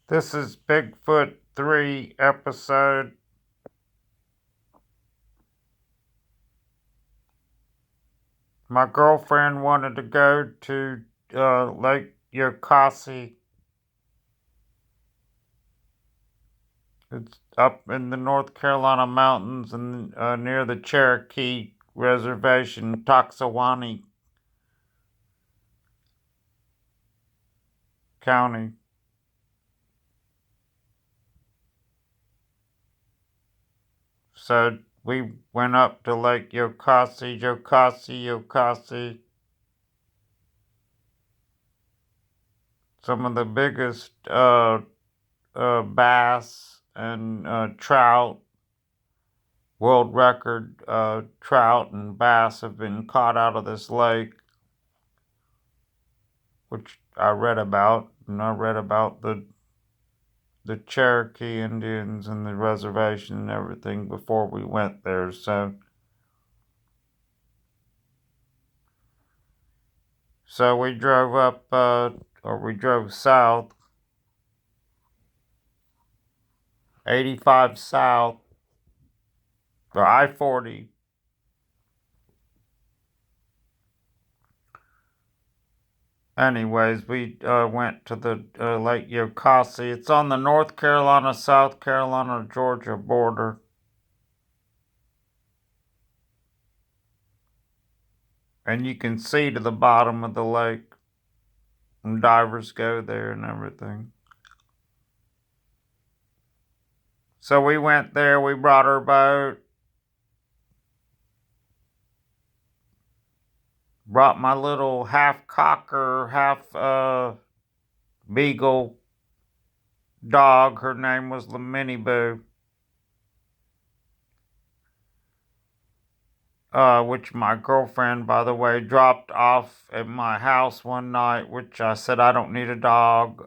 This is Bigfoot 3 episode. My girlfriend wanted to go to Lake Yokasi. It's up in the North Carolina mountains and near the Cherokee Reservation, Toxawani County. So we went up to Lake Yokasi. Some of the biggest bass and trout, world record trout and bass have been caught out of this lake, which I read about. And I read about the Cherokee Indians and the reservation and everything before we went there. So we drove up, or we drove south, 85 south, or I-40. Anyways, we went to the Lake Yokasi. It's on the North Carolina, South Carolina, Georgia border. And you can see to the bottom of the lake. And divers go there and everything. So we went there. We brought our boat. Brought my little half cocker, half beagle dog. Her name was the Minnie Boo. Which my girlfriend, by the way, dropped off at my house one night, which I said I don't need a dog.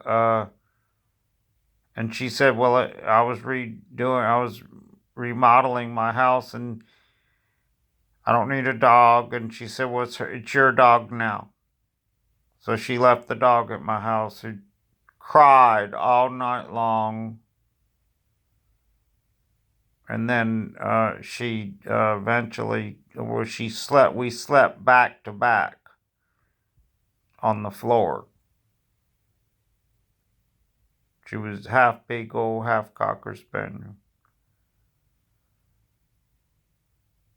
And she said, well, I was remodeling my house and I don't need a dog. And she said, well, it's your dog now. So she left the dog at my house, who cried all night long. And then she eventually, well, we slept back to back on the floor. She was half beagle, half cocker spaniel.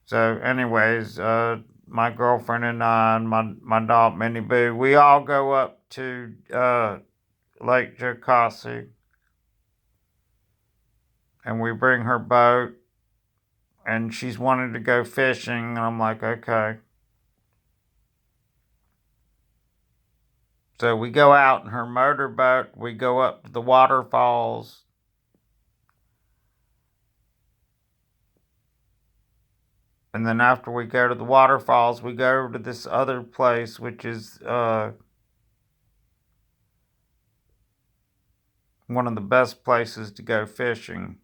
So anyways, my girlfriend and I and my dog Minnie Boo, we all go up to Lake Yokasi. And we bring her boat. And she's wanted to go fishing. And I'm like, okay. So we go out in her motorboat. We go up to the waterfalls. And then after we go to the waterfalls, we go over to this other place, which is one of the best places to go fishing.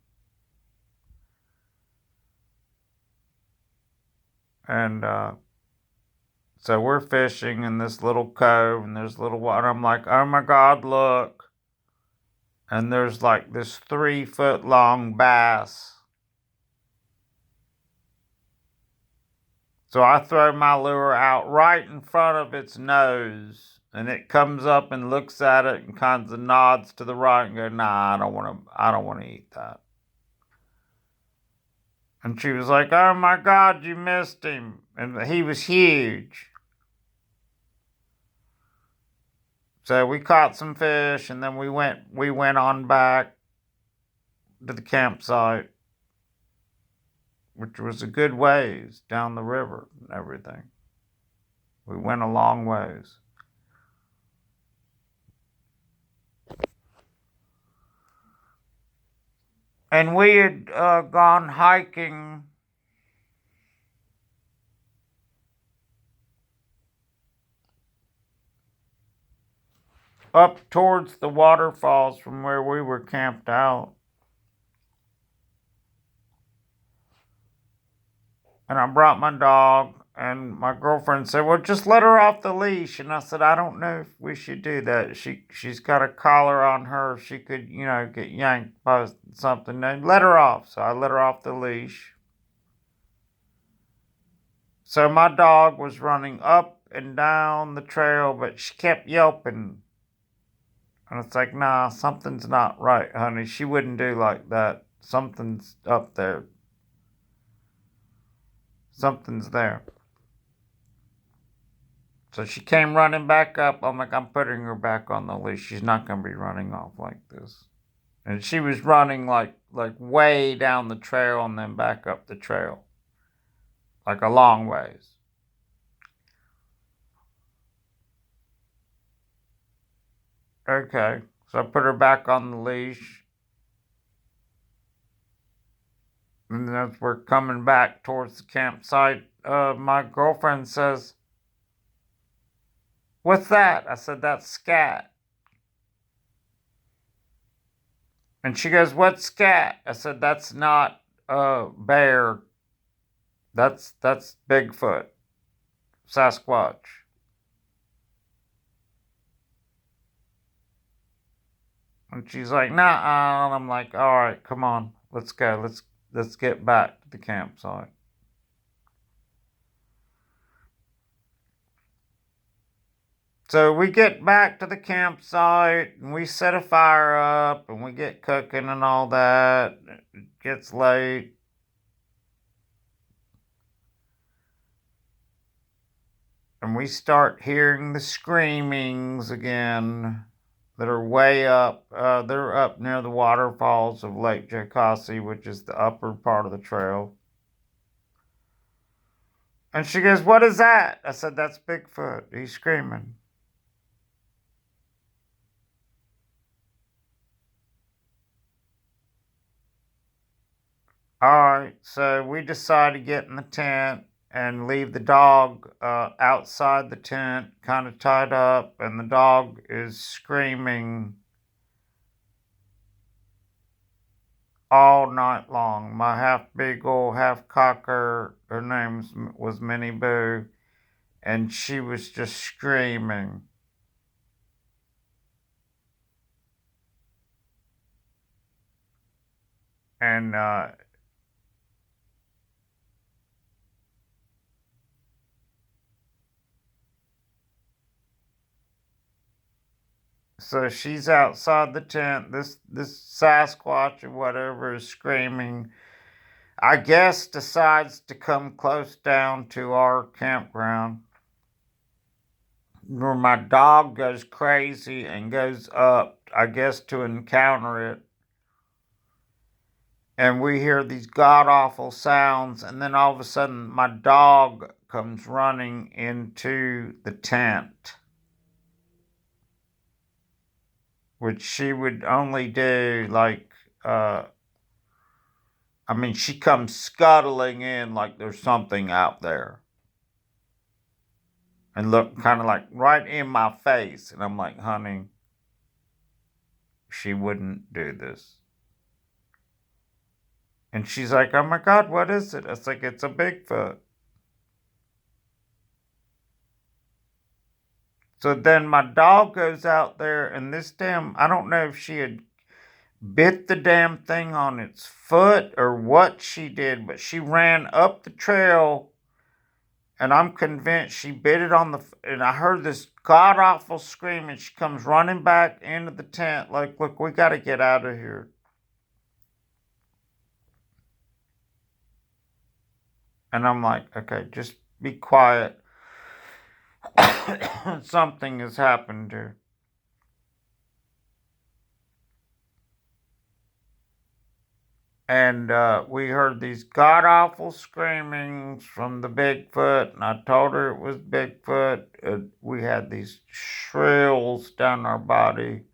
And so we're fishing in this little cove, and there's little water. I'm like, oh my God, look. And there's like this 3-foot long bass. So I throw my lure out right in front of its nose, and it comes up and looks at it and kind of nods to the right and goes, nah, I don't want to eat that. And she was like, oh my God, you missed him. And he was huge. So we caught some fish, and then we went on back to the campsite, which was a good ways down the river and everything. We went a long ways. And we had gone hiking up towards the waterfalls from where we were camped out. And I brought my dog, And my girlfriend said, "Well, just let her off the leash." And I said, "I don't know if we should do that. She's got a collar on her. She could, get yanked by something. And let her off." So I let her off the leash. So my dog was running up and down the trail, but she kept yelping. And it's like, nah, something's not right, honey. She wouldn't do like that. Something's up there. Something's there. So she came running back up. I'm like, I'm putting her back on the leash. She's not going to be running off like this. And she was running like way down the trail and then back up the trail. Like a long ways. Okay. So I put her back on the leash. And as we're coming back towards the campsite, my girlfriend says, "What's that?" I said, "That's scat." And she goes, "What's scat?" I said, "That's not a bear. That's Bigfoot, Sasquatch." And she's like, "Nah." And I'm like, "All right, come on, let's go. Let's get back to the campsite." So we get back to the campsite and we set a fire up and we get cooking and all that. It gets late. And we start hearing the screamings again that are way up. They're up near the waterfalls of Lake Jocassee, which is the upper part of the trail. And she goes, "What is that?" I said, "That's Bigfoot. He's screaming." All right, so we decide to get in the tent and leave the dog outside the tent, kind of tied up, and the dog is screaming all night long. My half beagle, half cocker, her name was Minnie Boo, and she was just screaming. And so she's outside the tent. This Sasquatch or whatever is screaming. I guess decides to come close down to our campground, where my dog goes crazy and goes up, I guess, to encounter it. And we hear these god awful sounds, and then all of a sudden, my dog comes running into the tent, which she would only do like, I mean, she comes scuttling in like there's something out there. And look kind of like right in my face. And I'm like, honey, she wouldn't do this. And she's like, "Oh my God, what is it?" It's like, "It's a Bigfoot." So then my dog goes out there, and I don't know if she had bit the damn thing on its foot or what she did, but she ran up the trail, and I'm convinced she bit it and I heard this god awful scream, and she comes running back into the tent, like, "Look, we got to get out of here." And I'm like, "Okay, just be quiet." Something has happened here. And we heard these god awful screamings from the Bigfoot, and I told her it was Bigfoot. We had these shrills down our body.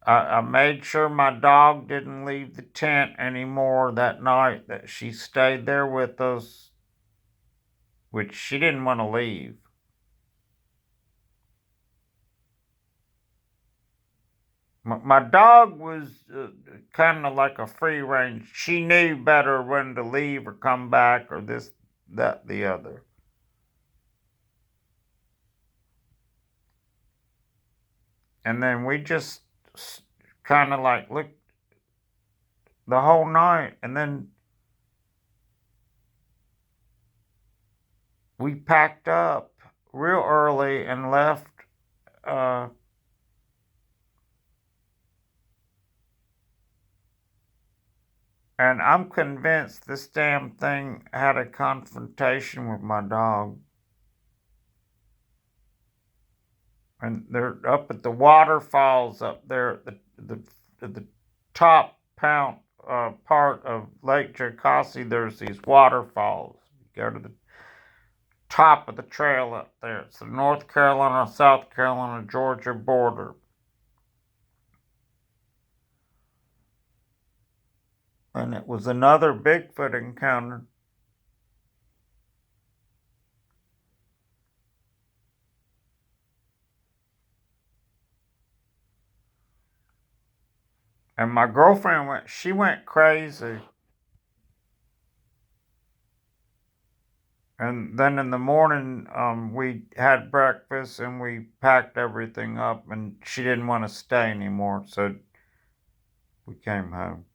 I made sure my dog didn't leave the tent anymore that night, that she stayed there with us, which she didn't want to leave. My dog was kind of like a free range. She knew better when to leave or come back or this. that, the other. And then we just kind of like looked the whole night, and then we packed up real early and left. Uh, and I'm convinced this damn thing had a confrontation with my dog. And they're up at the waterfalls up there at the top part of Lake Jocassee. There's these waterfalls. You go to the top of the trail up there. It's the North Carolina, South Carolina, Georgia border. And it was another Bigfoot encounter. And my girlfriend she went crazy. And then in the morning, we had breakfast and we packed everything up, and she didn't want to stay anymore, so we came home.